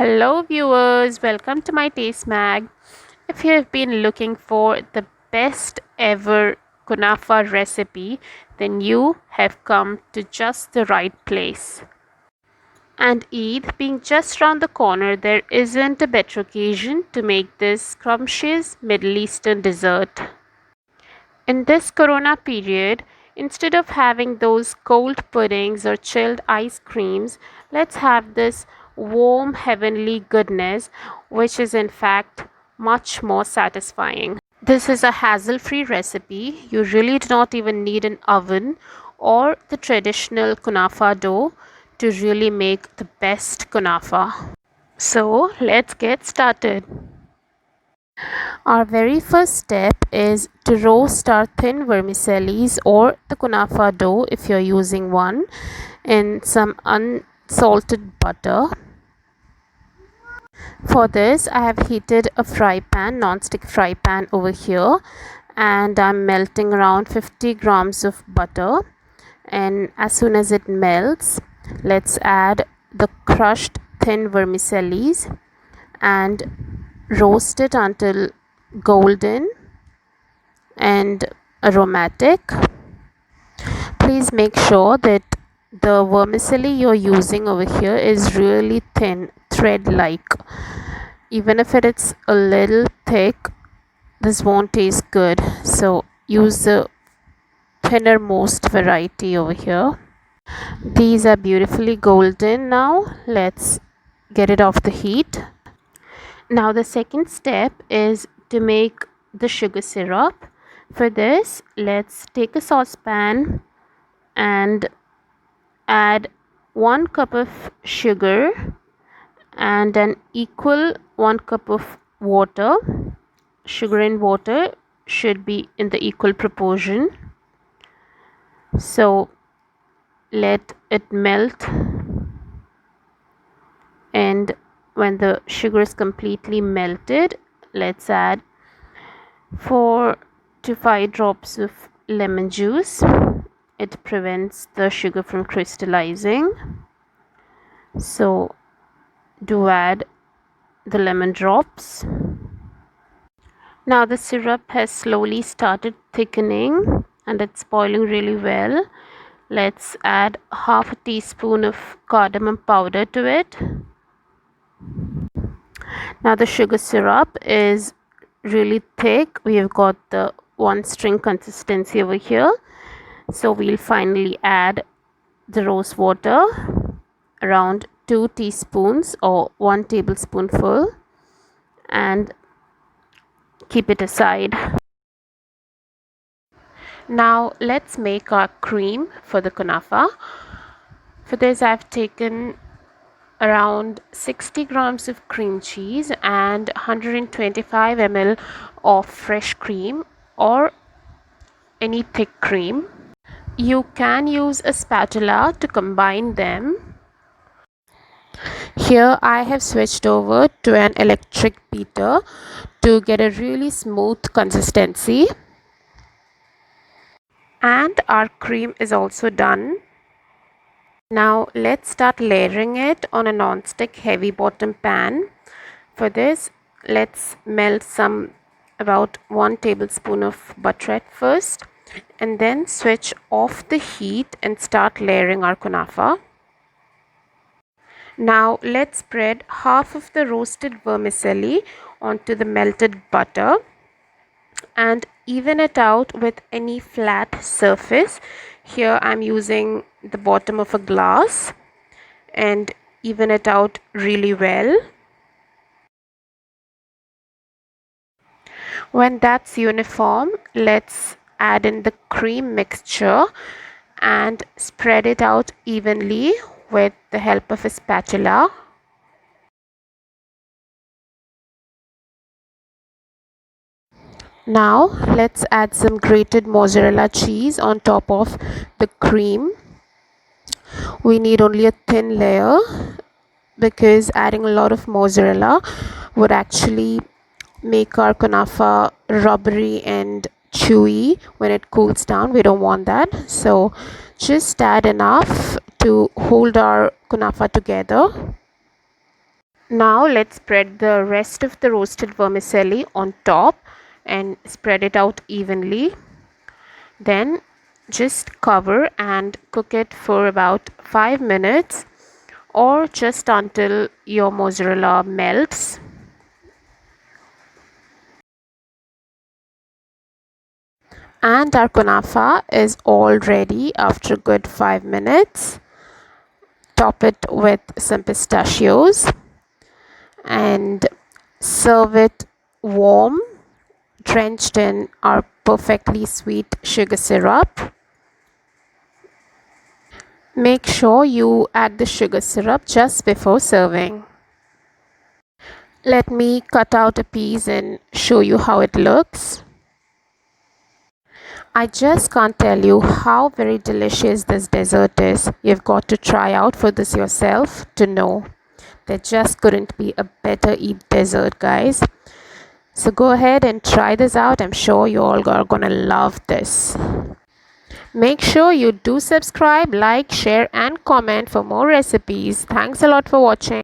Hello viewers, welcome to my Taste Mag. If you have been looking for the best ever Kunafa recipe, then you have come to just the right place. And Eid being just round the corner, there isn't a better occasion to make this scrumptious Middle Eastern dessert. In this corona period, instead of having those cold puddings or chilled ice creams, let's have this warm heavenly goodness, which is in fact much more satisfying. This is a hassle-free recipe. You really do not even need an oven or the traditional kunafa dough to really make the best kunafa. So let's get started. Our very first step is to roast our thin vermicellis or the kunafa dough if you're using one in some unsalted butter. For this, I have heated a fry pan, non-stick fry pan over here, and I'm melting around 50 grams of butter. And as soon as it melts, let's add the crushed thin vermicellis and roast it until golden and aromatic. Please make sure that the vermicelli you're using over here is really thin, thread like. Even if it's a little thick, this won't taste good, so use the thinnermost variety over here. These are beautifully golden. Now let's get it off the heat. Now the second step is to make the sugar syrup. For this, let's take a saucepan and add 1 cup of sugar and an equal 1 cup of water. Sugar and water should be in the equal proportion. So let it melt, and when the sugar is completely melted, let's add 4 to 5 drops of lemon juice. It prevents the sugar from crystallizing, so do add the lemon drops. Now the syrup has slowly started thickening and it's boiling really well. Let's add half a teaspoon of cardamom powder to it. Now the sugar syrup is really thick. We have got the one string consistency over here. So we'll finally add the rose water, around 2 teaspoons or 1 tablespoonful, and keep it aside. Now let's make our cream for the kunafa. For this, I've taken around 60 grams of cream cheese and 125 ml of fresh cream or any thick cream. You can use a spatula to combine them. Here I have switched over to an electric beater to get a really smooth consistency. And our cream is also done. Now let's start layering it on a non-stick heavy bottom pan. For this, let's melt about 1 tablespoon of butter at first, and then switch off the heat and start layering our kunafa. Now let's spread half of the roasted vermicelli onto the melted butter and even it out with any flat surface. Here I'm using the bottom of a glass, and even it out really well. When that's uniform, let's add in the cream mixture and spread it out evenly with the help of a spatula. Now let's add some grated mozzarella cheese on top of the cream. We need only a thin layer because adding a lot of mozzarella would actually make our kunafa rubbery and chewy when it cools down. We don't want that, so just add enough to hold our kunafa together. Now let's spread the rest of the roasted vermicelli on top and spread it out evenly. Then just cover and cook it for about 5 minutes or just until your mozzarella melts. And our kunafa is all ready after a good 5 minutes. Top it with some pistachios and serve it warm, drenched in our perfectly sweet sugar syrup. Make sure you add the sugar syrup just before serving. Let me cut out a piece and show you how it looks. I just can't tell you how very delicious this dessert is. You've got to try out for this yourself to know. There just couldn't be a better eat dessert, guys. So go ahead and try this out. I'm sure you all are gonna love this. Make sure you do subscribe, like, share and comment for more recipes. Thanks a lot for watching.